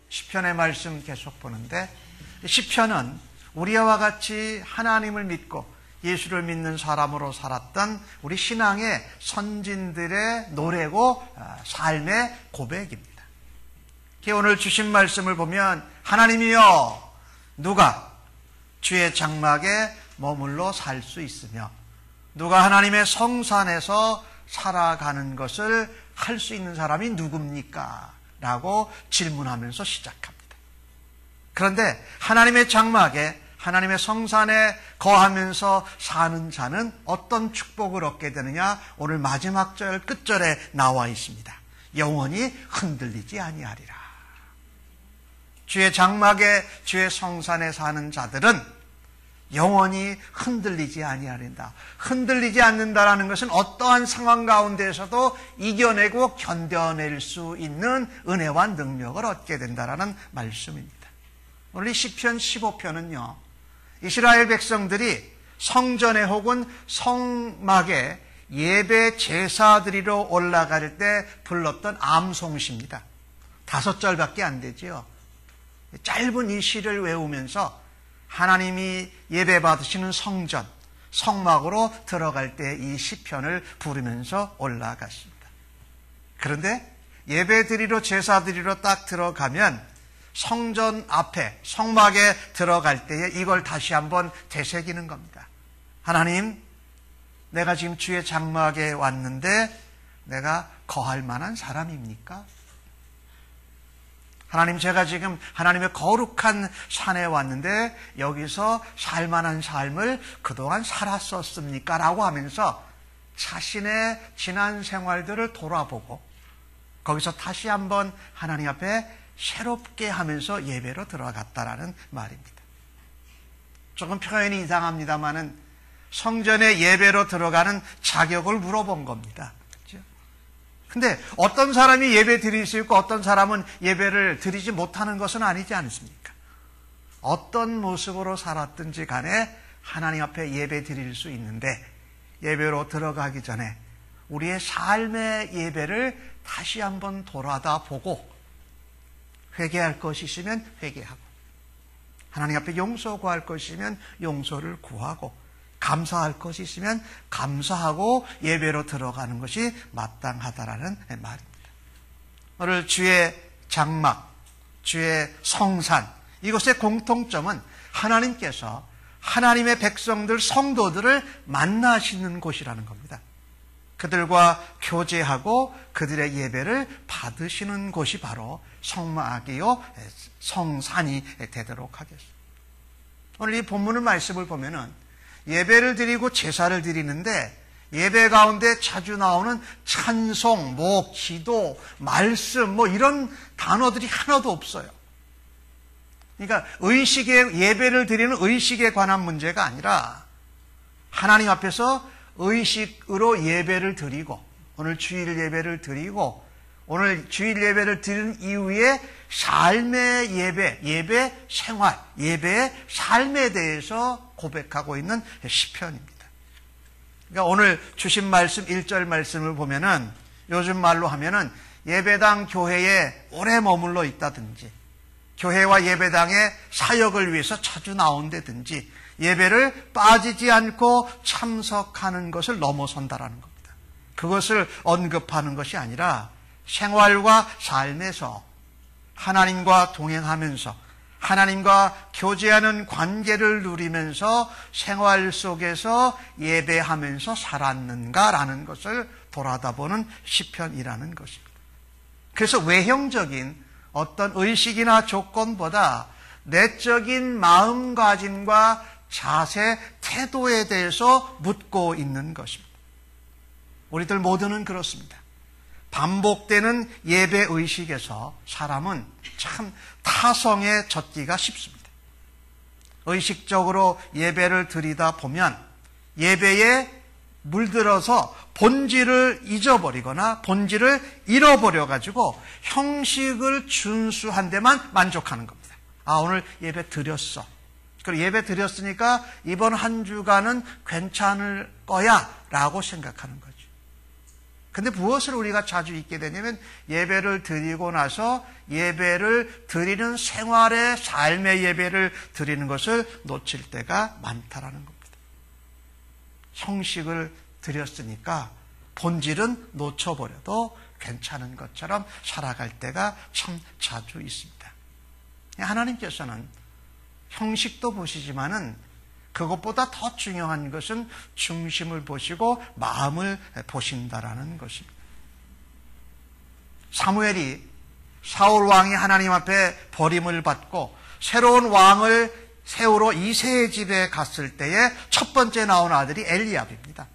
시편의 말씀 계속 보는데, 시편은 우리와 같이 하나님을 믿고 예수를 믿는 사람으로 살았던 우리 신앙의 선진들의 노래고 삶의 고백입니다. 오늘 주신 말씀을 보면, 하나님이여, 누가 주의 장막에 머물러 살 수 있으며 누가 하나님의 성산에서 살아가는 것을 할 수 있는 사람이 누굽니까? 라고 질문하면서 시작합니다. 그런데 하나님의 장막에, 하나님의 성산에 거하면서 사는 자는 어떤 축복을 얻게 되느냐? 오늘 마지막 절 끝절에 나와 있습니다. 영원히 흔들리지 아니하리라. 주의 장막에, 주의 성산에 사는 자들은 영원히 흔들리지 아니하린다. 흔들리지 않는다라는 것은 어떠한 상황 가운데에서도 이겨내고 견뎌낼 수 있는 은혜와 능력을 얻게 된다라는 말씀입니다. 오늘 이 시편 15편은요, 이스라엘 백성들이 성전에 혹은 성막에 예배 제사 드리러 올라갈 때 불렀던 암송시입니다. 5절밖에 안 되지요. 짧은 이 시를 외우면서 하나님이 예배 받으시는 성전, 성막으로 들어갈 때 이 시편을 부르면서 올라갔습니다. 그런데 예배 드리러, 제사 드리러 딱 들어가면 성전 앞에, 성막에 들어갈 때에 이걸 다시 한번 되새기는 겁니다. 하나님, 내가 지금 주의 장막에 왔는데 내가 거할 만한 사람입니까? 하나님, 제가 지금 하나님의 거룩한 산에 왔는데 여기서 살만한 삶을 그동안 살았었습니까? 라고 하면서 자신의 지난 생활들을 돌아보고 거기서 다시 한번 하나님 앞에 새롭게 하면서 예배로 들어갔다라는 말입니다. 조금 표현이 이상합니다만은 성전에 예배로 들어가는 자격을 물어본 겁니다. 근데 어떤 사람이 예배 드릴 수 있고 어떤 사람은 예배를 드리지 못하는 것은 아니지 않습니까? 어떤 모습으로 살았든지 간에 하나님 앞에 예배 드릴 수 있는데, 예배로 들어가기 전에 우리의 삶의 예배를 다시 한번 돌아다 보고 회개할 것이 있으면 회개하고, 하나님 앞에 용서 구할 것이 있으면 용서를 구하고, 감사할 것이 있으면 감사하고 예배로 들어가는 것이 마땅하다라는 말입니다. 오늘 주의 장막, 주의 성산, 이것의 공통점은 하나님께서 하나님의 백성들, 성도들을 만나시는 곳이라는 겁니다. 그들과 교제하고 그들의 예배를 받으시는 곳이 바로 성막이요, 성산이 되도록 하겠습니다. 오늘 이 본문의 말씀을 보면은 예배를 드리고 제사를 드리는데 예배 가운데 자주 나오는 찬송, 기도, 말씀 이런 단어들이 하나도 없어요. 그러니까 예배를 드리는 의식에 관한 문제가 아니라 하나님 앞에서 의식으로 예배를 드리고, 오늘 주일 예배를 드리고, 오늘 주일 예배를 드린 이후에 삶의 예배 생활, 예배의 삶에 대해서 고백하고 있는 시편입니다. 그러니까 오늘 주신 말씀 1절 말씀을 보면은 요즘 말로 하면은 예배당 교회에 오래 머물러 있다든지, 교회와 예배당의 사역을 위해서 자주 나온다든지, 예배를 빠지지 않고 참석하는 것을 넘어선다라는 겁니다. 그것을 언급하는 것이 아니라 생활과 삶에서 하나님과 동행하면서 하나님과 교제하는 관계를 누리면서 생활 속에서 예배하면서 살았는가라는 것을 돌아다보는 시편이라는 것입니다. 그래서 외형적인 어떤 의식이나 조건보다 내적인 마음가짐과 자세, 태도에 대해서 묻고 있는 것입니다. 우리들 모두는 그렇습니다. 반복되는 예배 의식에서 사람은 참 타성에 젖기가 쉽습니다. 의식적으로 예배를 드리다 보면 예배에 물들어서 본질을 잊어버리거나 본질을 잃어버려가지고 형식을 준수한 데만 만족하는 겁니다. 오늘 예배 드렸어. 그리고 예배 드렸으니까 이번 한 주간은 괜찮을 거야 라고 생각하는 거죠. 근데 무엇을 우리가 자주 잊게 되냐면 예배를 드리고 나서 예배를 드리는 생활의 삶의 예배를 드리는 것을 놓칠 때가 많다라는 겁니다. 형식을 드렸으니까 본질은 놓쳐버려도 괜찮은 것처럼 살아갈 때가 참 자주 있습니다. 하나님께서는 형식도 보시지만은 그것보다 더 중요한 것은 중심을 보시고 마음을 보신다라는 것입니다. 사무엘이 사울 왕이 하나님 앞에 버림을 받고 새로운 왕을 세우러 이새의 집에 갔을 때에 첫 번째 나온 아들이 엘리압입니다.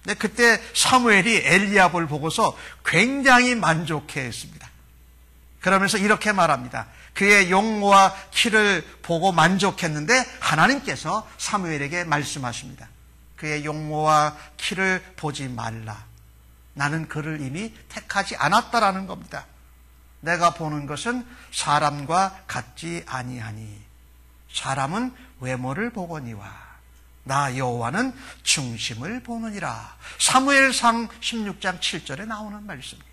근데 그때 사무엘이 엘리압을 보고서 굉장히 만족해했습니다. 그러면서 이렇게 말합니다. 그의 용모와 키를 보고 만족했는데 하나님께서 사무엘에게 말씀하십니다. 그의 용모와 키를 보지 말라. 나는 그를 이미 택하지 않았다라는 겁니다. 내가 보는 것은 사람과 같지 아니하니 사람은 외모를 보거니와 나 여호와는 중심을 보느니라. 사무엘상 16장 7절에 나오는 말씀입니다.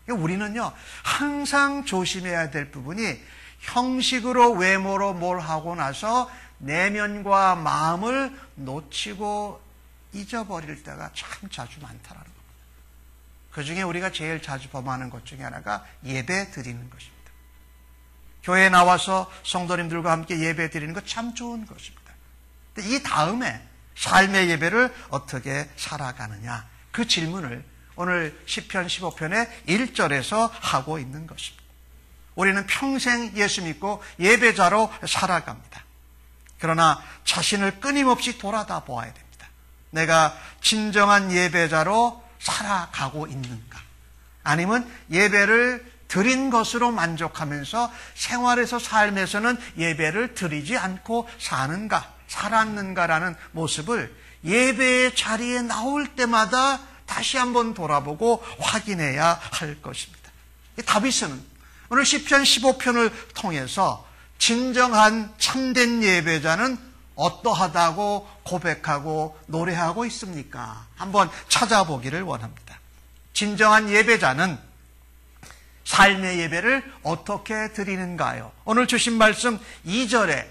우리는요 항상 조심해야 될 부분이 형식으로 외모로 뭘 하고 나서 내면과 마음을 놓치고 잊어버릴 때가 참 자주 많다라는 겁니다. 그중에 우리가 제일 자주 범하는 것 중에 하나가 예배 드리는 것입니다. 교회에 나와서 성도님들과 함께 예배 드리는 것 참 좋은 것입니다. 근데 이 다음에 삶의 예배를 어떻게 살아가느냐 그 질문을 오늘 시편 15편의 1절에서 하고 있는 것입니다. 우리는 평생 예수 믿고 예배자로 살아갑니다. 그러나 자신을 끊임없이 돌아다 보아야 됩니다. 내가 진정한 예배자로 살아가고 있는가? 아니면 예배를 드린 것으로 만족하면서 생활에서 삶에서는 예배를 드리지 않고 살았는가라는 모습을 예배의 자리에 나올 때마다 다시 한번 돌아보고 확인해야 할 것입니다. 다윗은 오늘 시편 15편을 통해서 진정한 참된 예배자는 어떠하다고 고백하고 노래하고 있습니까? 한번 찾아보기를 원합니다. 진정한 예배자는 삶의 예배를 어떻게 드리는가요? 오늘 주신 말씀 2절에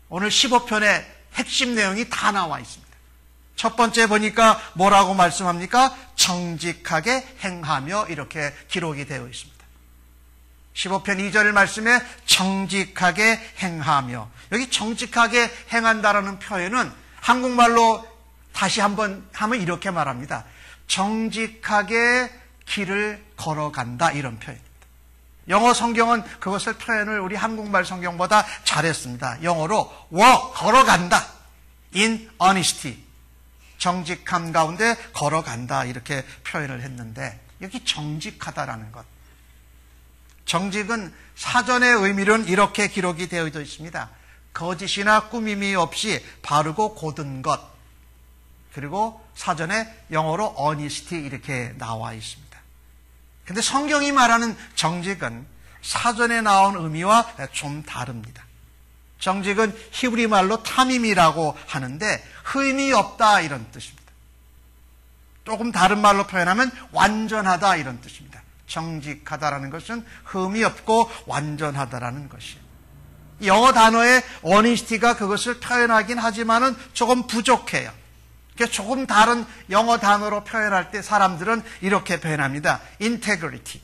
오늘 15편의 핵심 내용이 다 나와 있습니다. 첫 번째 보니까 뭐라고 말씀합니까? 정직하게 행하며 이렇게 기록이 되어 있습니다. 15편 2절 말씀에 정직하게 행하며 여기 정직하게 행한다라는 표현은 한국말로 다시 한번 하면 이렇게 말합니다. 정직하게 길을 걸어간다 이런 표현입니다. 영어 성경은 그것을 표현을 우리 한국말 성경보다 잘했습니다. 영어로 걸어간다. in honesty. 정직함 가운데 걸어간다 이렇게 표현을 했는데 여기 정직하다라는 것. 정직은 사전의 의미로는 이렇게 기록이 되어 있습니다. 거짓이나 꾸밈이 없이 바르고 곧은 것. 그리고 사전에 영어로 honesty 이렇게 나와 있습니다. 근데 성경이 말하는 정직은 사전에 나온 의미와 좀 다릅니다. 정직은 히브리 말로 탐임이라고 하는데 흠이 없다 이런 뜻입니다. 조금 다른 말로 표현하면 완전하다 이런 뜻입니다. 정직하다라는 것은 흠이 없고 완전하다라는 것이에요. 영어 단어의 honesty가 그것을 표현하긴 하지만은 조금 부족해요. 그러니까 조금 다른 영어 단어로 표현할 때 사람들은 이렇게 표현합니다. integrity.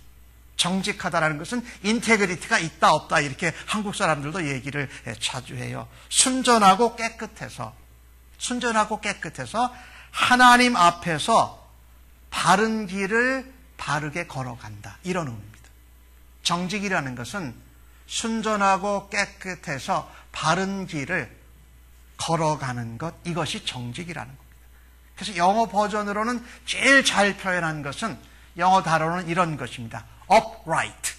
정직하다라는 것은 인테그리티가 있다 없다 이렇게 한국 사람들도 얘기를 자주 해요. 순전하고 깨끗해서 하나님 앞에서 바른 길을 바르게 걸어간다 이런 의미입니다. 정직이라는 것은 순전하고 깨끗해서 바른 길을 걸어가는 것, 이것이 정직이라는 겁니다. 그래서 영어 버전으로는 제일 잘 표현한 것은 영어 단어로는 이런 것입니다. upright.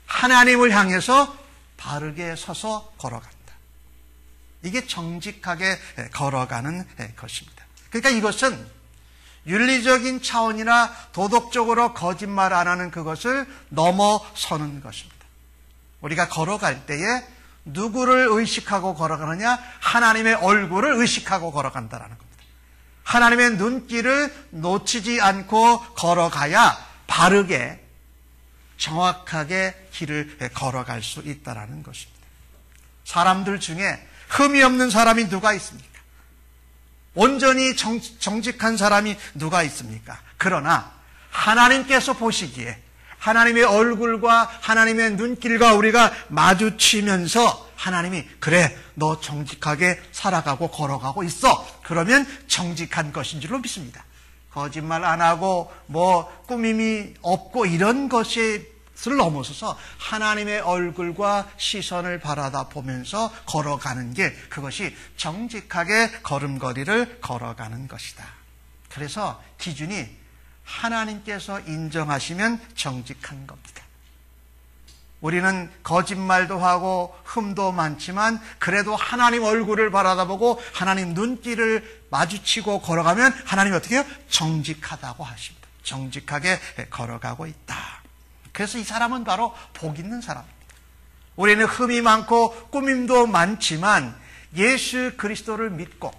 하나님을 향해서 바르게 서서 걸어간다. 이게 정직하게 걸어가는 것입니다. 그러니까 이것은 윤리적인 차원이나 도덕적으로 거짓말 안 하는 그것을 넘어서는 것입니다. 우리가 걸어갈 때에 누구를 의식하고 걸어가느냐? 하나님의 얼굴을 의식하고 걸어간다는 겁니다. 하나님의 눈길을 놓치지 않고 걸어가야 바르게 정확하게 길을 걸어갈 수 있다는 것입니다. 사람들 중에 흠이 없는 사람이 누가 있습니까? 온전히 정직한 사람이 누가 있습니까? 그러나 하나님께서 보시기에 하나님의 얼굴과 하나님의 눈길과 우리가 마주치면서 하나님이 그래 너 정직하게 살아가고 걸어가고 있어. 그러면 정직한 것인 줄로 믿습니다. 거짓말 안 하고 꾸밈이 없고 이런 것을 넘어서서 하나님의 얼굴과 시선을 바라다 보면서 걸어가는 게 그것이 정직하게 걸음걸이를 걸어가는 것이다. 그래서 기준이 하나님께서 인정하시면 정직한 겁니다. 우리는 거짓말도 하고 흠도 많지만 그래도 하나님 얼굴을 바라다보고 하나님 눈길을 마주치고 걸어가면 하나님이 어떻게 해요? 정직하다고 하십니다. 정직하게 걸어가고 있다. 그래서 이 사람은 바로 복 있는 사람입니다. 우리는 흠이 많고 꾸밈도 많지만 예수 그리스도를 믿고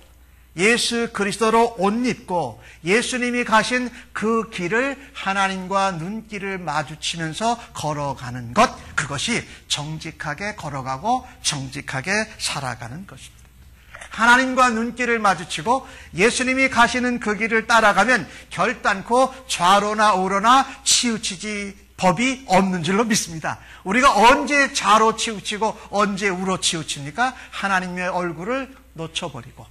예수 그리스도로 옷 입고 예수님이 가신 그 길을 하나님과 눈길을 마주치면서 걸어가는 것, 그것이 정직하게 걸어가고 정직하게 살아가는 것입니다. 하나님과 눈길을 마주치고 예수님이 가시는 그 길을 따라가면 결단코 좌로나 우로나 치우치지 법이 없는 줄로 믿습니다. 우리가 언제 좌로 치우치고 언제 우로 치우칩니까? 하나님의 얼굴을 놓쳐버리고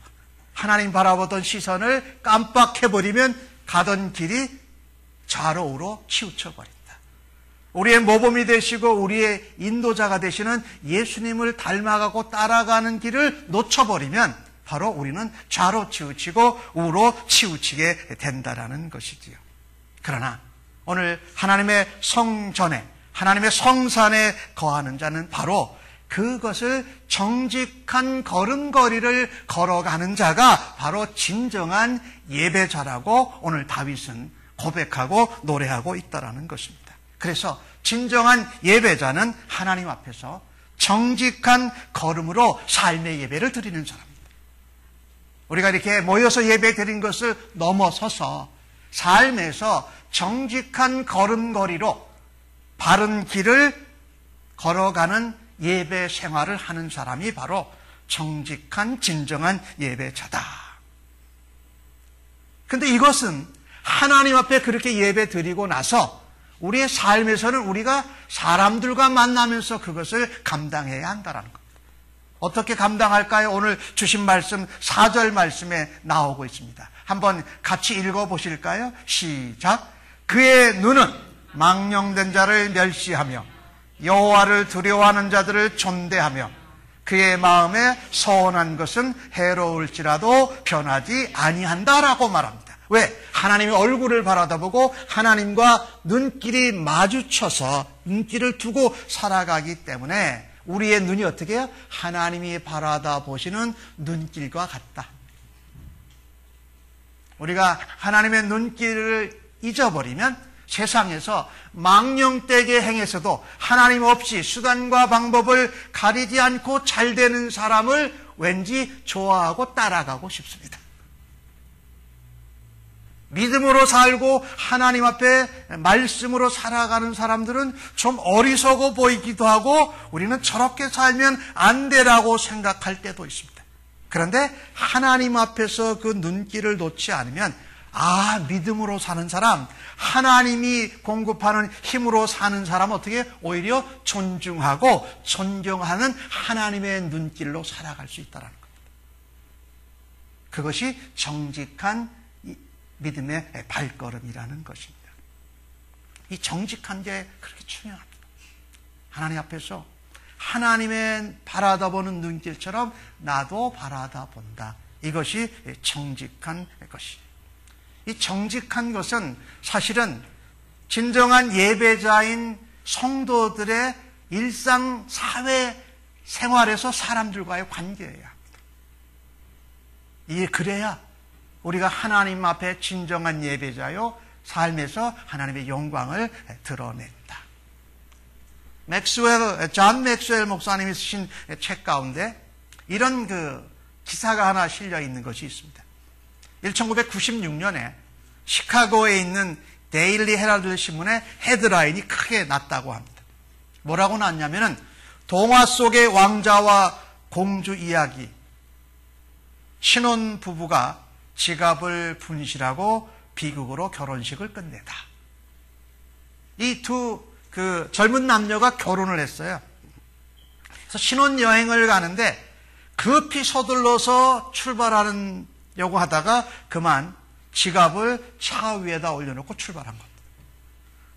하나님 바라보던 시선을 깜빡해버리면 가던 길이 좌로 우로 치우쳐버린다. 우리의 모범이 되시고 우리의 인도자가 되시는 예수님을 닮아가고 따라가는 길을 놓쳐버리면 바로 우리는 좌로 치우치고 우로 치우치게 된다는 것이지요. 그러나 오늘 하나님의 성전에 하나님의 성산에 거하는 자는 바로 그것을 정직한 걸음걸이를 걸어가는 자가 바로 진정한 예배자라고 오늘 다윗은 고백하고 노래하고 있다는 것입니다. 그래서 진정한 예배자는 하나님 앞에서 정직한 걸음으로 삶의 예배를 드리는 사람입니다. 우리가 이렇게 모여서 예배 드린 것을 넘어서서 삶에서 정직한 걸음걸이로 바른 길을 걸어가는 예배 생활을 하는 사람이 바로 정직한 진정한 예배자다. 그런데 이것은 하나님 앞에 그렇게 예배 드리고 나서 우리의 삶에서는 우리가 사람들과 만나면서 그것을 감당해야 한다는 겁니다. 어떻게 감당할까요? 오늘 주신 말씀 4절 말씀에 나오고 있습니다. 한번 같이 읽어보실까요? 시작. 그의 눈은 망령된 자를 멸시하며 여호와를 두려워하는 자들을 존대하며 그의 마음에 서운한 것은 해로울지라도 변하지 아니한다라고 말합니다. 왜? 하나님의 얼굴을 바라다보고 하나님과 눈길이 마주쳐서 눈길을 두고 살아가기 때문에 우리의 눈이 어떻게 해요? 하나님이 바라다보시는 눈길과 같다. 우리가 하나님의 눈길을 잊어버리면 세상에서 망령되게 행해서도 하나님 없이 수단과 방법을 가리지 않고 잘 되는 사람을 왠지 좋아하고 따라가고 싶습니다. 믿음으로 살고 하나님 앞에 말씀으로 살아가는 사람들은 좀 어리석어 보이기도 하고 우리는 저렇게 살면 안 되라고 생각할 때도 있습니다. 그런데 하나님 앞에서 그 눈길을 놓지 않으면 믿음으로 사는 사람, 하나님이 공급하는 힘으로 사는 사람 어떻게 오히려 존중하고 존경하는 하나님의 눈길로 살아갈 수 있다는 겁니다. 그것이 정직한 믿음의 발걸음이라는 것입니다. 이 정직한 게 그렇게 중요합니다. 하나님 앞에서 하나님의 바라다보는 눈길처럼 나도 바라다본다. 이것이 정직한 것이에요. 이 정직한 것은 사실은 진정한 예배자인 성도들의 일상 사회 생활에서 사람들과의 관계여야 합니다. 이게 그래야 우리가 하나님 앞에 진정한 예배자요 삶에서 하나님의 영광을 드러낸다. 존 맥스웰 목사님이 쓰신 책 가운데 이런 기사가 하나 실려 있는 것이 있습니다. 1996년에 시카고에 있는 데일리 헤럴드 신문의 헤드라인이 크게 났다고 합니다. 뭐라고 났냐면은 동화 속의 왕자와 공주 이야기, 신혼 부부가 지갑을 분실하고 비극으로 결혼식을 끝내다. 이 두 젊은 남녀가 결혼을 했어요. 그래서 신혼여행을 가는데 급히 서둘러서 출발하려고 하다가 그만 지갑을 차 위에다 올려놓고 출발한 겁니다.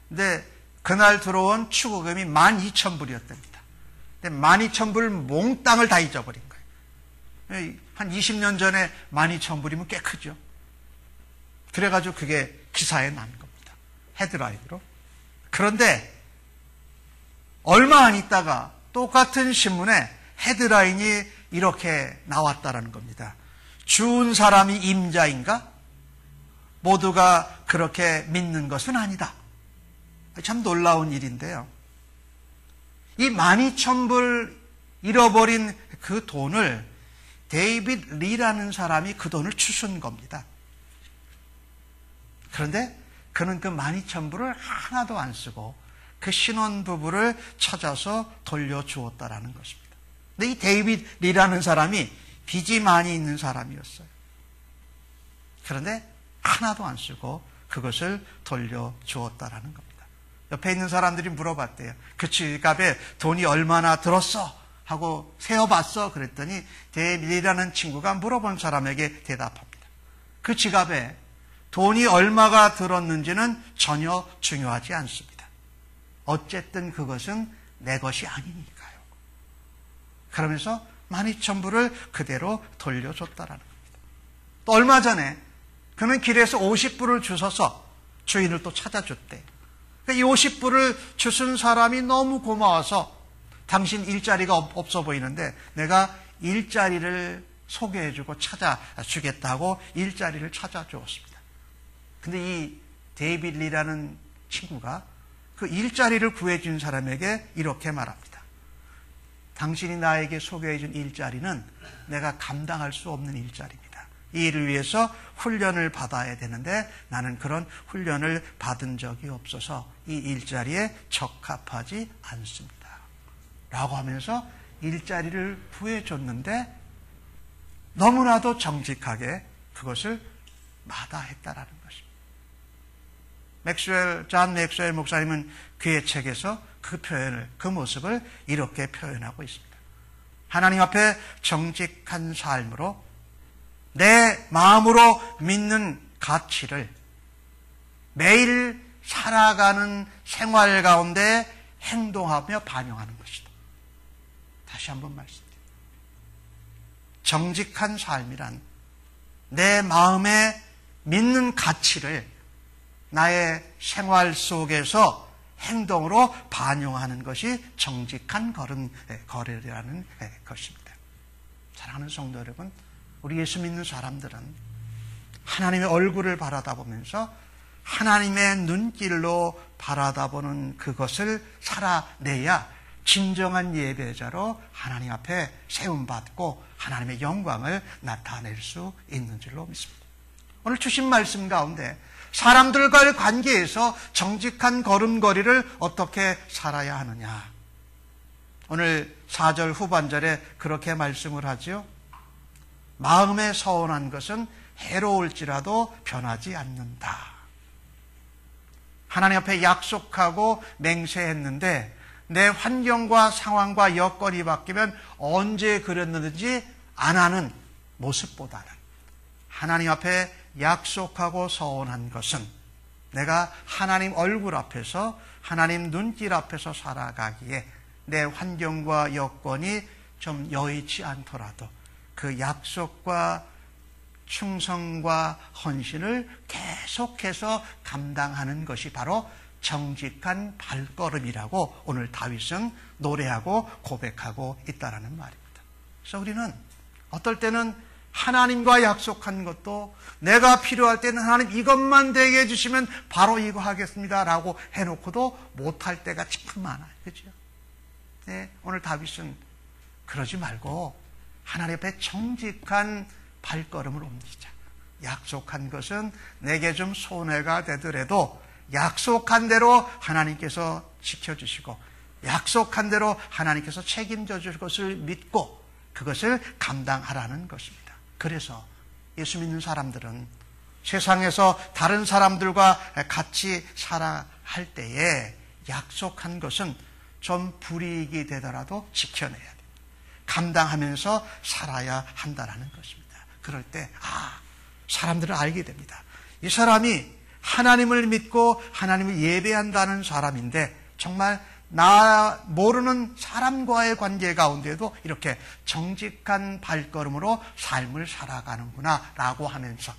근데 그날 들어온 추구금이 12,000불이었답니다. 근데 12,000불 몽땅을 다 잊어버린 거예요. 한 20년 전에 12,000불이면 꽤 크죠. 그래가지고 그게 기사에 난 겁니다. 헤드라인으로. 그런데 얼마 안 있다가 똑같은 신문에 헤드라인이 이렇게 나왔다라는 겁니다. 죽은 사람이 임자인가? 모두가 그렇게 믿는 것은 아니다. 참 놀라운 일인데요. 이 12,000불 잃어버린 그 돈을 데이빗 리라는 사람이 그 돈을 주순 겁니다. 그런데 그는 그 12,000불을 하나도 안 쓰고 그 신혼부부를 찾아서 돌려주었다라는 것입니다. 근데 이 데이빗 리라는 사람이 빚이 많이 있는 사람이었어요. 그런데 하나도 안 쓰고 그것을 돌려주었다라는 겁니다. 옆에 있는 사람들이 물어봤대요. 그 지갑에 돈이 얼마나 들었어? 하고 세어봤어? 그랬더니 데이빗 리라는 친구가 물어본 사람에게 대답합니다. 그 지갑에 돈이 얼마가 들었는지는 전혀 중요하지 않습니다. 어쨌든 그것은 내 것이 아니니까요. 그러면서 12,000불을 그대로 돌려줬다라는 겁니다. 또 얼마 전에 그는 길에서 50불을 주셔서 주인을 또 찾아줬대요. 이 50불을 주신 사람이 너무 고마워서 당신 일자리가 없어 보이는데 내가 일자리를 소개해주고 찾아주겠다고 일자리를 찾아주었습니다. 근데 이 데이빗 리라는 친구가 그 일자리를 구해준 사람에게 이렇게 말합니다. 당신이 나에게 소개해준 일자리는 내가 감당할 수 없는 일자리입니다. 이 일을 위해서 훈련을 받아야 되는데 나는 그런 훈련을 받은 적이 없어서 이 일자리에 적합하지 않습니다. 라고 하면서 일자리를 구해줬는데 너무나도 정직하게 그것을 마다했다라는 것입니다. 존 맥스웰 목사님은 그의 책에서 그 모습을 이렇게 표현하고 있습니다. 하나님 앞에 정직한 삶으로 내 마음으로 믿는 가치를 매일 살아가는 생활 가운데 행동하며 반영하는 것이다. 다시 한번 말씀드립니다. 정직한 삶이란 내 마음에 믿는 가치를 나의 생활 속에서 행동으로 반영하는 것이 정직한 거래라는 것입니다. 사랑하는 성도 여러분, 우리 예수 믿는 사람들은 하나님의 얼굴을 바라다보면서 하나님의 눈길로 바라다보는 그것을 살아내야 진정한 예배자로 하나님 앞에 세움받고 하나님의 영광을 나타낼 수 있는 줄로 믿습니다. 오늘 주신 말씀 가운데 사람들과의 관계에서 정직한 걸음걸이를 어떻게 살아야 하느냐. 오늘 4절 후반절에 그렇게 말씀을 하죠. 마음에 서운한 것은 해로울지라도 변하지 않는다. 하나님 앞에 약속하고 맹세했는데 내 환경과 상황과 여건이 바뀌면 언제 그랬는지 안 하는 모습보다는 하나님 앞에 약속하고 서운한 것은 내가 하나님 얼굴 앞에서 하나님 눈길 앞에서 살아가기에 내 환경과 여건이 좀 여의치 않더라도 그 약속과 충성과 헌신을 계속해서 감당하는 것이 바로 정직한 발걸음이라고 오늘 다윗은 노래하고 고백하고 있다는 말입니다. 그래서 우리는 어떨 때는 하나님과 약속한 것도 내가 필요할 때는 하나님 이것만 되게 해주시면 바로 이거 하겠습니다 라고 해놓고도 못할 때가 참 많아요. 그렇죠? 네, 오늘 다윗은 그러지 말고 하나님 앞에 정직한 발걸음을 옮기자. 약속한 것은 내게 좀 손해가 되더라도 약속한 대로 하나님께서 지켜주시고 약속한 대로 하나님께서 책임져 줄 것을 믿고 그것을 감당하라는 것입니다. 그래서 예수 믿는 사람들은 세상에서 다른 사람들과 같이 살아야 할 때에 약속한 것은 좀 불이익이 되더라도 지켜내야 돼요. 감당하면서 살아야 한다는 것입니다. 그럴 때 사람들은 알게 됩니다. 이 사람이 하나님을 믿고 하나님을 예배한다는 사람인데 정말 나 모르는 사람과의 관계 가운데도 이렇게 정직한 발걸음으로 삶을 살아가는구나 라고 하면서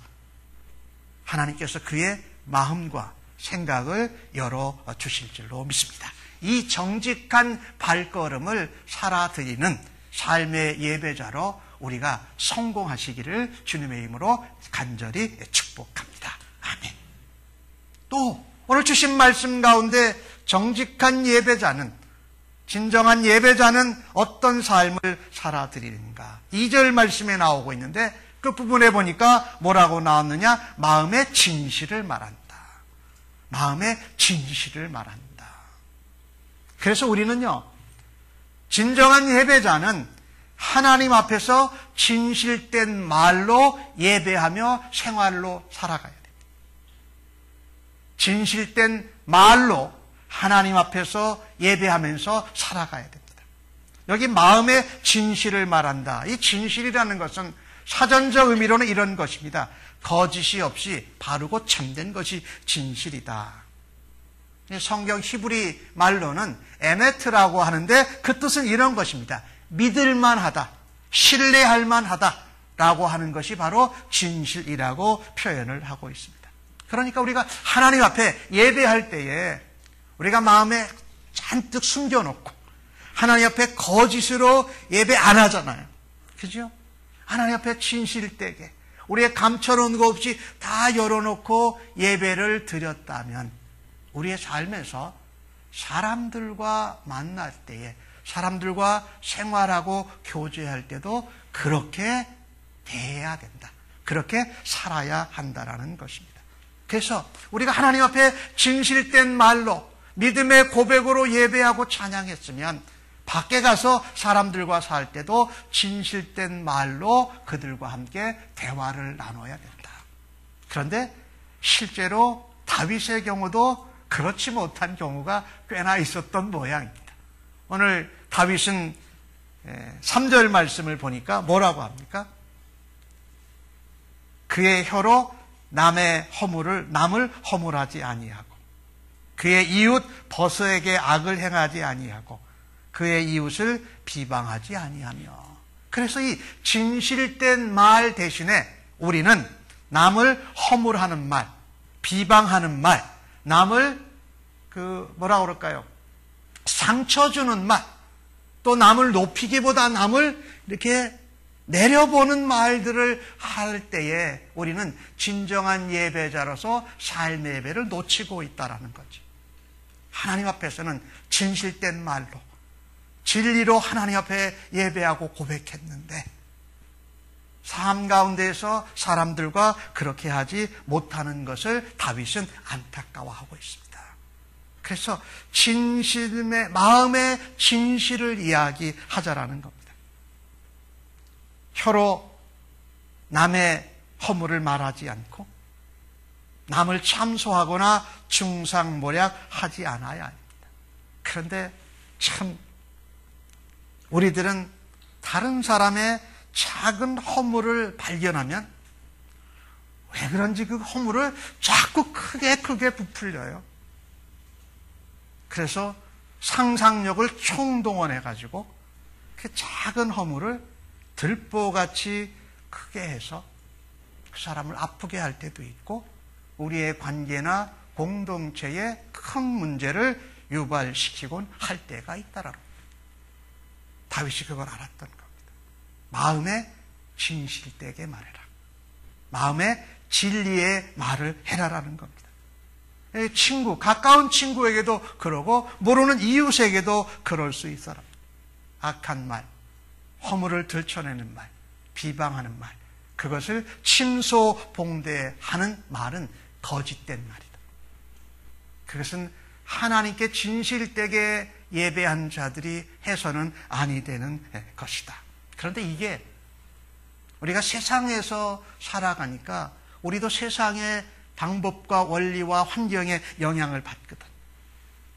하나님께서 그의 마음과 생각을 열어주실 줄로 믿습니다. 이 정직한 발걸음을 살아드리는 삶의 예배자로 우리가 성공하시기를 주님의 이름으로 간절히 축복합니다. 아멘. 또 오늘 주신 말씀 가운데 정직한 예배자는, 진정한 예배자는 어떤 삶을 살아드리는가? 2절 말씀에 나오고 있는데 그 부분에 보니까 뭐라고 나왔느냐? 마음의 진실을 말한다. 마음의 진실을 말한다. 그래서 우리는요, 진정한 예배자는 하나님 앞에서 진실된 말로 예배하며 생활로 살아가야 됩니다. 진실된 말로 하나님 앞에서 예배하면서 살아가야 됩니다. 여기 마음의 진실을 말한다. 이 진실이라는 것은 사전적 의미로는 이런 것입니다. 거짓이 없이 바르고 참된 것이 진실이다. 성경 히브리 말로는 에메트라고 하는데 그 뜻은 이런 것입니다. 믿을만하다, 신뢰할만하다 라고 하는 것이 바로 진실이라고 표현을 하고 있습니다. 그러니까 우리가 하나님 앞에 예배할 때에 우리가 마음에 잔뜩 숨겨놓고 하나님 앞에 거짓으로 예배 안 하잖아요. 그죠? 하나님 앞에 진실되게 우리의 감춰놓은 거 없이 다 열어놓고 예배를 드렸다면 우리의 삶에서 사람들과 만날 때에, 사람들과 생활하고 교제할 때도 그렇게 대해야 된다. 그렇게 살아야 한다라는 것입니다. 그래서 우리가 하나님 앞에 진실된 말로 믿음의 고백으로 예배하고 찬양했으면 밖에 가서 사람들과 살 때도 진실된 말로 그들과 함께 대화를 나눠야 된다. 그런데 실제로 다윗의 경우도 그렇지 못한 경우가 꽤나 있었던 모양입니다. 오늘 다윗은 3절 말씀을 보니까 뭐라고 합니까? 그의 혀로 남을 허물하지 아니하고 그의 이웃 버서에게 악을 행하지 아니하고 그의 이웃을 비방하지 아니하며. 그래서 이 진실된 말 대신에 우리는 남을 허물하는 말, 비방하는 말, 남을 뭐라고 그럴까요? 상처 주는 말, 또 남을 높이기보다 남을 이렇게 내려보는 말들을 할 때에 우리는 진정한 예배자로서 삶의 예배를 놓치고 있다는 거지. 하나님 앞에서는 진실된 말로 진리로 하나님 앞에 예배하고 고백했는데 삶 가운데에서 사람들과 그렇게 하지 못하는 것을 다윗은 안타까워하고 있습니다. 그래서 마음의 진실을 이야기하자라는 겁니다. 혀로 남의 허물을 말하지 않고 남을 참소하거나 중상모략하지 않아야 합니다. 그런데 참 우리들은 다른 사람의 작은 허물을 발견하면 왜 그런지 그 허물을 자꾸 크게 부풀려요. 그래서 상상력을 총동원해가지고 그 작은 허물을 들보같이 크게 해서 그 사람을 아프게 할 때도 있고 우리의 관계나 공동체에 큰 문제를 유발시키곤 할 때가 있다라고. 다윗이 그걸 알았던 겁니다. 마음에 진실되게 말해라. 마음에 진리의 말을 해라라는 겁니다. 가까운 친구에게도 그러고 모르는 이웃에게도 그럴 수 있어라. 악한 말, 허물을 들춰내는 말, 비방하는 말, 그것을 침소봉대하는 말은 거짓된 말이다. 그것은 하나님께 진실되게 예배한 자들이 해서는 아니 되는 것이다. 그런데 이게 우리가 세상에서 살아가니까 우리도 세상의 방법과 원리와 환경에 영향을 받거든.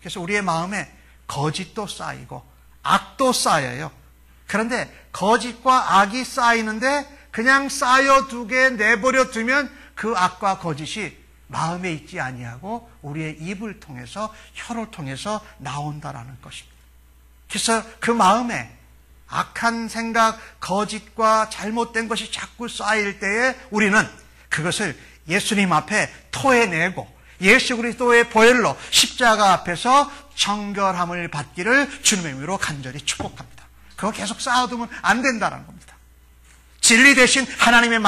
그래서 우리의 마음에 거짓도 쌓이고 악도 쌓여요. 그런데 거짓과 악이 쌓이는데 그냥 쌓여두게 내버려 두면 그 악과 거짓이 마음에 있지 아니하고 우리의 입을 통해서, 혀를 통해서 나온다라는 것입니다. 그래서 그 마음에 악한 생각, 거짓과 잘못된 것이 자꾸 쌓일 때에 우리는 그것을 예수님 앞에 토해내고 예수 그리스도의 보혈로 십자가 앞에서 정결함을 받기를 주님의 이름으로 간절히 축복합니다. 그거 계속 쌓아두면 안 된다는 겁니다. 진리 대신 하나님의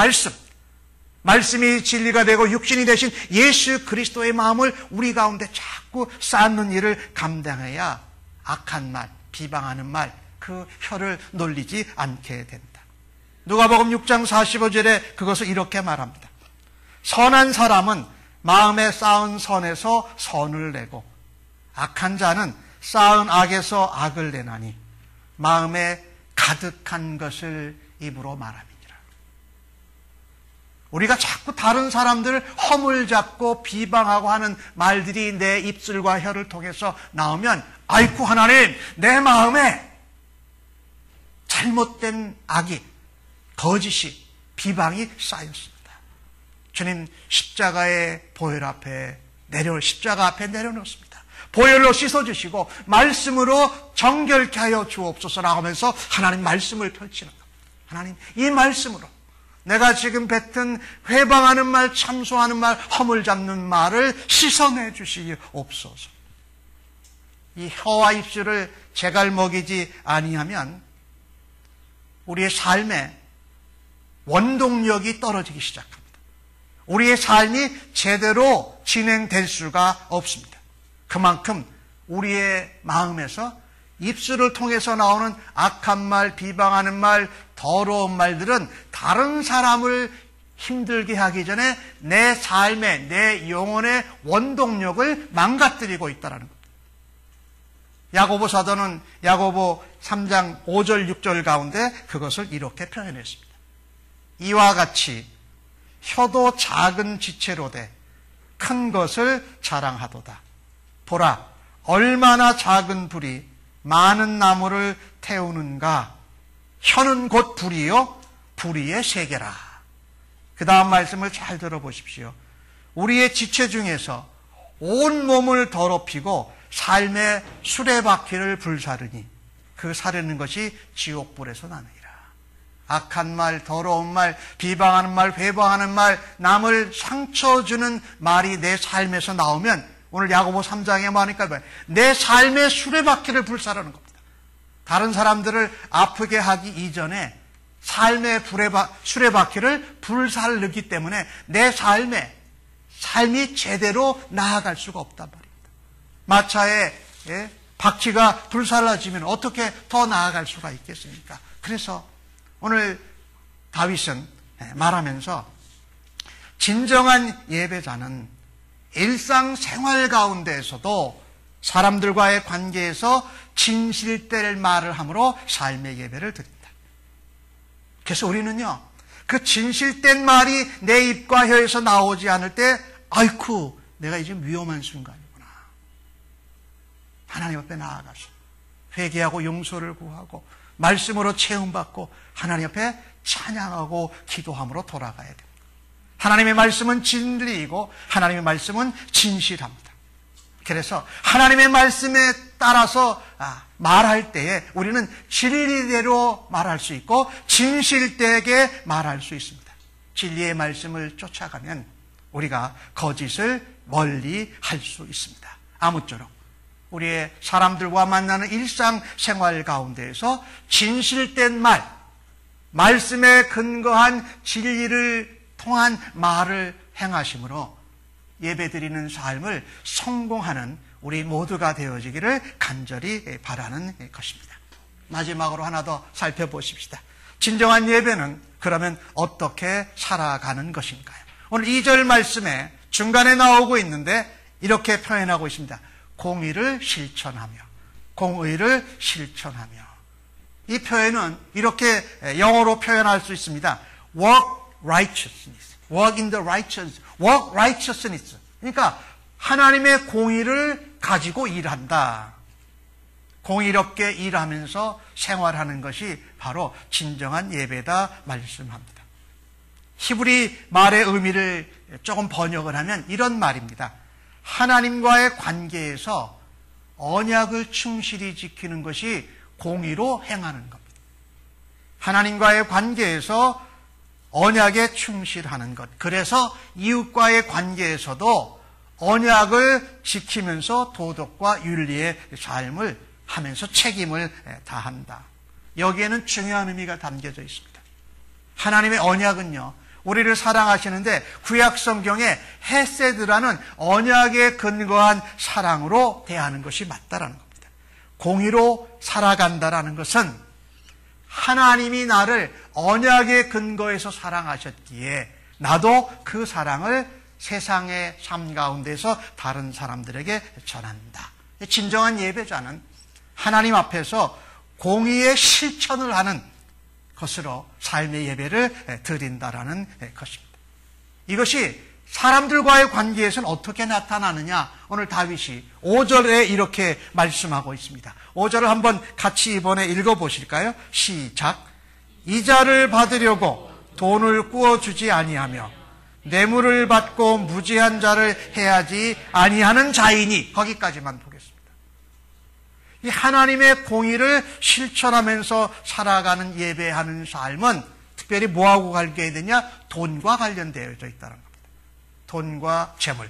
말씀이 진리가 되고 육신이 되신 예수 그리스도의 마음을 우리 가운데 자꾸 쌓는 일을 감당해야 악한 말, 비방하는 말, 그 혀를 놀리지 않게 된다. 누가복음 6장 45절에 그것을 이렇게 말합니다. 선한 사람은 마음에 쌓은 선에서 선을 내고 악한 자는 쌓은 악에서 악을 내나니 마음에 가득한 것을 입으로 말함이니라. 우리가 자꾸 다른 사람들을 허물잡고 비방하고 하는 말들이 내 입술과 혀를 통해서 나오면 아이쿠 하나님, 내 마음에 잘못된 악이, 거짓이, 비방이 쌓였습니다. 주님 십자가의 보혈 앞에 십자가 앞에 내려놓습니다. 보혈로 씻어주시고 말씀으로 정결케 하여 주옵소서라고 하면서 하나님 말씀을 펼치는 겁니다. 하나님 이 말씀으로 내가 지금 뱉은 회방하는 말, 참소하는 말, 허물 잡는 말을 씻어내 주시옵소서. 이 혀와 입술을 제갈 먹이지 아니하면 우리의 삶에 원동력이 떨어지기 시작합니다. 우리의 삶이 제대로 진행될 수가 없습니다. 그만큼 우리의 마음에서 입술을 통해서 나오는 악한 말, 비방하는 말, 더러운 말들은 다른 사람을 힘들게 하기 전에 내 삶의, 내 영혼의 원동력을 망가뜨리고 있다는 겁니다. 야고보 사도는 야고보 3장 5절 6절 가운데 그것을 이렇게 표현했습니다. 이와 같이 혀도 작은 지체로 돼 큰 것을 자랑하도다. 보라, 얼마나 작은 불이 많은 나무를 태우는가. 혀는 곧 불이요, 불의의 세계라. 그 다음 말씀을 잘 들어보십시오. 우리의 지체 중에서 온 몸을 더럽히고 삶의 수레바퀴를 불사르니 그 사르는 것이 지옥불에서 나느니라. 악한 말, 더러운 말, 비방하는 말, 회방하는 말, 남을 상처 주는 말이 내 삶에서 나오면 오늘 야고보 3장에 뭐하니까 내 삶의 수레바퀴를 불사르는 겁니다. 다른 사람들을 아프게 하기 이전에 삶의 수레바퀴를 불사르기 때문에 내 삶이 제대로 나아갈 수가 없단 말입니다. 마차에 바퀴가 불살라지면 어떻게 더 나아갈 수가 있겠습니까? 그래서 오늘 다윗은 말하면서 진정한 예배자는 일상생활 가운데에서도 사람들과의 관계에서 진실될 말을 함으로 삶의 예배를 드린다. 그래서 우리는요, 그 진실된 말이 내 입과 혀에서 나오지 않을 때 아이쿠, 내가 이제 위험한 순간이구나. 하나님 앞에 나아가서 회개하고 용서를 구하고 말씀으로 체험받고 하나님 앞에 찬양하고 기도함으로 돌아가야 됩니다. 하나님의 말씀은 진리이고 하나님의 말씀은 진실합니다. 그래서 하나님의 말씀에 따라서 말할 때에 우리는 진리대로 말할 수 있고 진실되게 말할 수 있습니다. 진리의 말씀을 쫓아가면 우리가 거짓을 멀리 할 수 있습니다. 아무쪼록 우리의 사람들과 만나는 일상생활 가운데에서 진실된 말, 말씀에 근거한 진리를 통한 말을 행하심으로 예배드리는 삶을 성공하는 우리 모두가 되어지기를 간절히 바라는 것입니다. 마지막으로 하나 더 살펴보십시다. 진정한 예배는 그러면 어떻게 살아가는 것인가요? 오늘 2절 말씀에 중간에 나오고 있는데 이렇게 표현하고 있습니다. 공의를 실천하며, 공의를 실천하며. 이 표현은 이렇게 영어로 표현할 수 있습니다. Work righteousness, work in the righteousness, work righteousness. 그러니까 하나님의 공의를 가지고 일한다. 공의롭게 일하면서 생활하는 것이 바로 진정한 예배다 말씀합니다. 히브리 말의 의미를 조금 번역을 하면 이런 말입니다. 하나님과의 관계에서 언약을 충실히 지키는 것이 공의로 행하는 겁니다. 하나님과의 관계에서 언약에 충실하는 것. 그래서 이웃과의 관계에서도 언약을 지키면서 도덕과 윤리의 삶을 하면서 책임을 다한다. 여기에는 중요한 의미가 담겨져 있습니다. 하나님의 언약은요, 우리를 사랑하시는데 구약 성경에 헤세드라는 언약에 근거한 사랑으로 대하는 것이 맞다라는 겁니다. 공의로 살아간다라는 것은 하나님이 나를 언약에 근거해서 사랑하셨기에 나도 그 사랑을 세상의 삶 가운데서 다른 사람들에게 전한다. 진정한 예배자는 하나님 앞에서 공의의 실천을 하는 것으로 삶의 예배를 드린다라는 것입니다. 이것이 사람들과의 관계에서는 어떻게 나타나느냐? 오늘 다윗이 5절에 이렇게 말씀하고 있습니다. 5절을 한번 같이 이번에 읽어보실까요? 시작. 이자를 받으려고 돈을 꾸어주지 아니하며 뇌물을 받고 무지한 자를 해하지 아니하는 자이니. 거기까지만 보겠습니다. 이 하나님의 공의를 실천하면서 살아가는 예배하는 삶은 특별히 뭐하고 관계되냐? 돈과 관련되어 있다는 겁니다. 돈과 재물,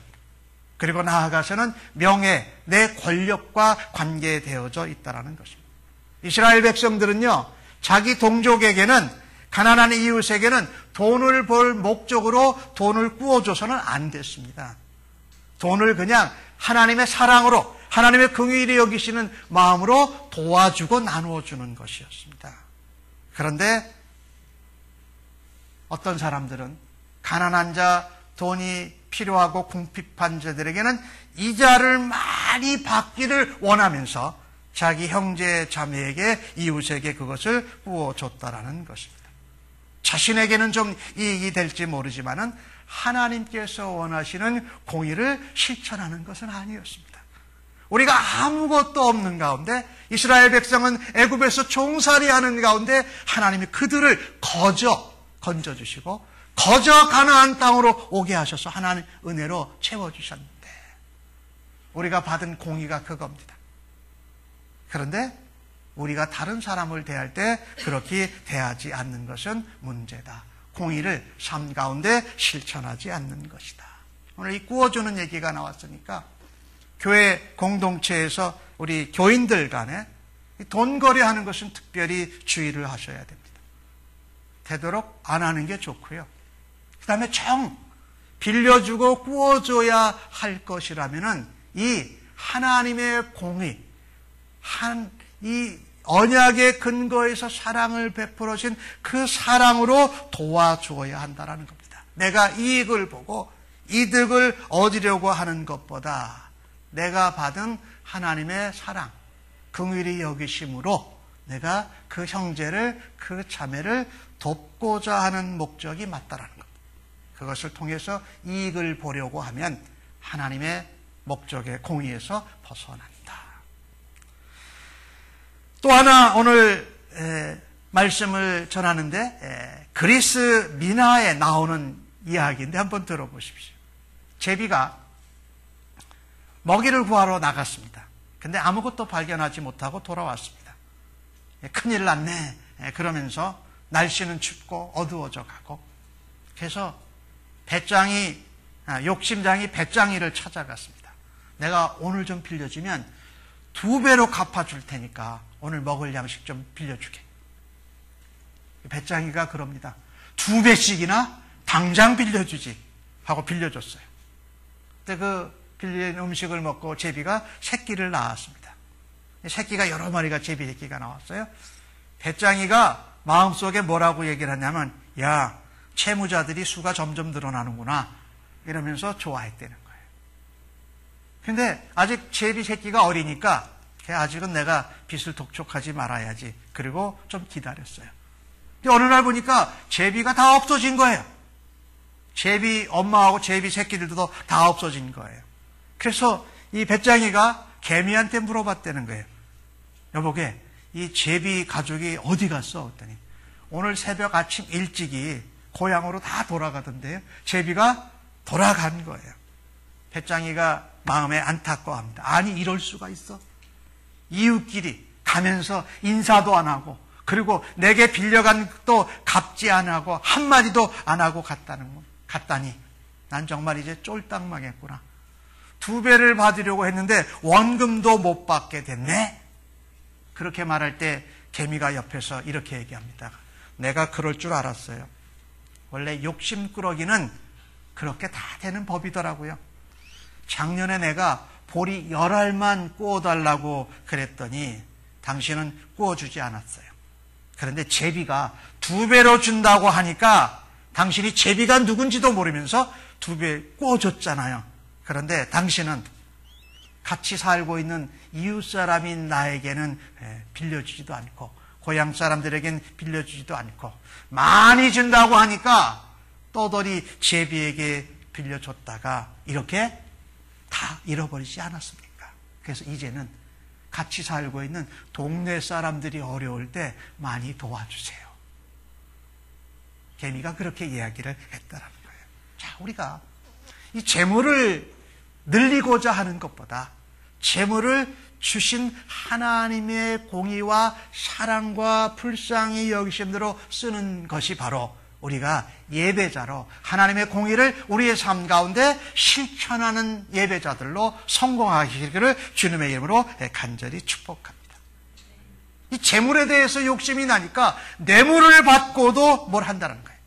그리고 나아가서는 명예, 내 권력과 관계되어져 있다는 것입니다. 이스라엘 백성들은요, 자기 동족에게는, 가난한 이웃에게는 돈을 벌 목적으로 돈을 꾸어줘서는 안 됐습니다. 돈을 그냥 하나님의 사랑으로, 하나님의 긍휼히 여기시는 마음으로 도와주고 나누어주는 것이었습니다. 그런데 어떤 사람들은 가난한 자, 돈이 필요하고 궁핍한 자들에게는 이자를 많이 받기를 원하면서 자기 형제 자매에게, 이웃에게 그것을 부어줬다라는 것입니다. 자신에게는 좀 이익이 될지 모르지만은 하나님께서 원하시는 공의를 실천하는 것은 아니었습니다. 우리가 아무것도 없는 가운데, 이스라엘 백성은 애굽에서 종살이하는 가운데 하나님이 그들을 거저 건져주시고 거저 가나안 땅으로 오게 하셔서 하나님 은혜로 채워주셨는데, 우리가 받은 공의가 그겁니다. 그런데 우리가 다른 사람을 대할 때 그렇게 대하지 않는 것은 문제다. 공의를 삶 가운데 실천하지 않는 것이다. 오늘 이 구워주는 얘기가 나왔으니까 교회 공동체에서 우리 교인들 간에 돈거래하는 것은 특별히 주의를 하셔야 됩니다. 되도록 안 하는 게 좋고요. 그 다음에 빌려주고 구워줘야 할 것이라면은 이 하나님의 공의, 이 언약의 근거에서 사랑을 베풀어 주신 그 사랑으로 도와주어야 한다는 겁니다. 내가 이익을 보고 이득을 얻으려고 하는 것보다 내가 받은 하나님의 사랑, 긍휼히 여기심으로 내가 그 형제를, 그 자매를 돕고자 하는 목적이 맞다라는 겁니다. 그것을 통해서 이익을 보려고 하면 하나님의 목적의 공의에서 벗어난다. 또 하나 오늘 말씀을 전하는데 그리스 미나에 나오는 이야기인데 한번 들어보십시오. 제비가 먹이를 구하러 나갔습니다. 근데 아무것도 발견하지 못하고 돌아왔습니다. 큰일 났네. 그러면서 날씨는 춥고 어두워져 가고, 그래서 욕심장이 배짱이를 찾아갔습니다. 내가 오늘 좀 빌려주면 2배로 갚아줄 테니까 오늘 먹을 양식 좀 빌려주게. 배짱이가 그럽니다. 2배씩이나 당장 빌려주지 하고 빌려줬어요. 근데 그 빌린 음식을 먹고 제비가 새끼를 낳았습니다. 새끼가 여러 마리가 제비 새끼가 나왔어요. 배짱이가 마음속에 뭐라고 얘기를 하냐면, 야, 채무자들이 수가 점점 늘어나는구나 이러면서 좋아했다는 거예요. 근데 아직 제비 새끼가 어리니까 아직은 내가 빚을 독촉하지 말아야지. 그리고 좀 기다렸어요. 근데 어느 날 보니까 제비가 다 없어진 거예요. 제비 엄마하고 제비 새끼들도 다 없어진 거예요. 그래서 이 배짱이가 개미한테 물어봤다는 거예요. 여보게, 이 제비 가족이 어디 갔어? 했더니 오늘 새벽 아침 일찍이 고향으로 다 돌아가던데요. 제비가 돌아간 거예요. 배짱이가 마음에 안타까워합니다. 아니, 이럴 수가 있어? 이웃끼리 가면서 인사도 안 하고, 그리고 내게 빌려간 것도 갚지 안 하고 한마디도 안 하고 갔다니 난 정말 이제 쫄딱 망했구나. 2배를 받으려고 했는데 원금도 못 받게 됐네. 그렇게 말할 때 개미가 옆에서 이렇게 얘기합니다. 내가 그럴 줄 알았어요. 원래 욕심꾸러기는 그렇게 다 되는 법이더라고요. 작년에 내가 보리 10알만 구워달라고 그랬더니 당신은 구워주지 않았어요. 그런데 제비가 2배로 준다고 하니까 당신이 제비가 누군지도 모르면서 2배 구워줬잖아요. 그런데 당신은 같이 살고 있는 이웃 사람인 나에게는 빌려주지도 않고, 고향 사람들에겐 빌려주지도 않고, 많이 준다고 하니까 떠돌이 제비에게 빌려줬다가 이렇게 다 잃어버리지 않았습니까? 그래서 이제는 같이 살고 있는 동네 사람들이 어려울 때 많이 도와주세요. 개미가 그렇게 이야기를 했다라는 거예요. 자, 우리가 이 재물을 늘리고자 하는 것보다 재물을 주신 하나님의 공의와 사랑과 불쌍히 여기심대로 쓰는 것이 바로 우리가 예배자로 하나님의 공의를 우리의 삶 가운데 실천하는 예배자들로 성공하시기를 주님의 이름으로 간절히 축복합니다. 이 재물에 대해서 욕심이 나니까 뇌물을 받고도 뭘 한다는 거예요.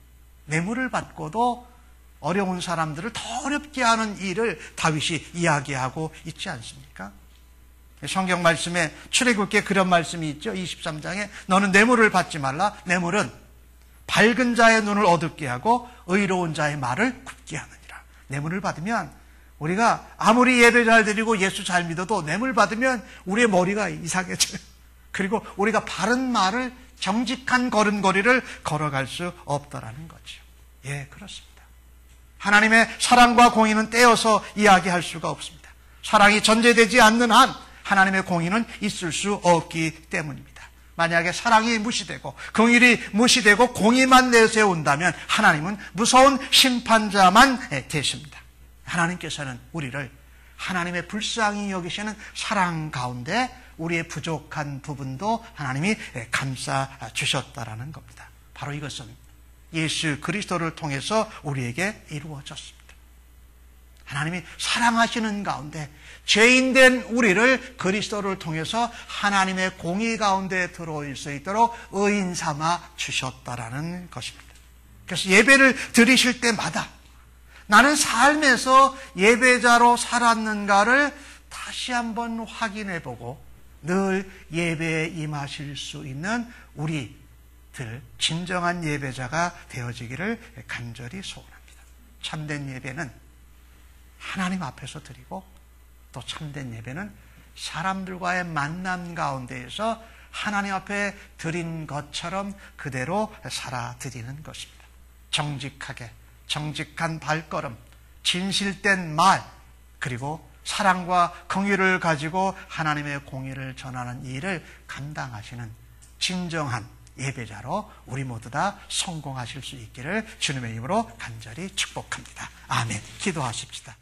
뇌물을 받고도 어려운 사람들을 더 어렵게 하는 일을 다윗이 이야기하고 있지 않습니까? 성경 말씀에 출애굽기에 그런 말씀이 있죠. 23장에 너는 뇌물을 받지 말라. 뇌물은 밝은 자의 눈을 어둡게 하고 의로운 자의 말을 굽게 하느니라. 뇌물을 받으면 우리가 아무리 예배 잘 드리고 예수 잘 믿어도 뇌물 받으면 우리의 머리가 이상해져요. 그리고 우리가 바른 말을, 정직한 걸음걸이를 걸어갈 수 없다라는 거죠. 예, 그렇습니다. 하나님의 사랑과 공의는 떼어서 이야기할 수가 없습니다. 사랑이 전제되지 않는 한 하나님의 공의는 있을 수 없기 때문입니다. 만약에 사랑이 무시되고 공의를 무시되고 공의만 내세운다면 하나님은 무서운 심판자만 되십니다. 하나님께서는 우리를 하나님의 불쌍히 여기시는 사랑 가운데 우리의 부족한 부분도 하나님이 감싸 주셨다라는 겁니다. 바로 이것은 예수 그리스도를 통해서 우리에게 이루어졌습니다. 하나님이 사랑하시는 가운데 죄인된 우리를 그리스도를 통해서 하나님의 공의 가운데 들어올 수 있도록 의인 삼아 주셨다라는 것입니다. 그래서 예배를 드리실 때마다 나는 삶에서 예배자로 살았는가를 다시 한번 확인해보고 늘 예배에 임하실 수 있는 우리들 진정한 예배자가 되어지기를 간절히 소원합니다. 참된 예배는 하나님 앞에서 드리고 또 참된 예배는 사람들과의 만남 가운데에서 하나님 앞에 드린 것처럼 그대로 살아 드리는 것입니다. 정직하게, 정직한 발걸음, 진실된 말, 그리고 사랑과 긍휼을 가지고 하나님의 공의를 전하는 일을 감당하시는 진정한 예배자로 우리 모두 다 성공하실 수 있기를 주님의 이름으로 간절히 축복합니다. 아멘. 기도하십시다.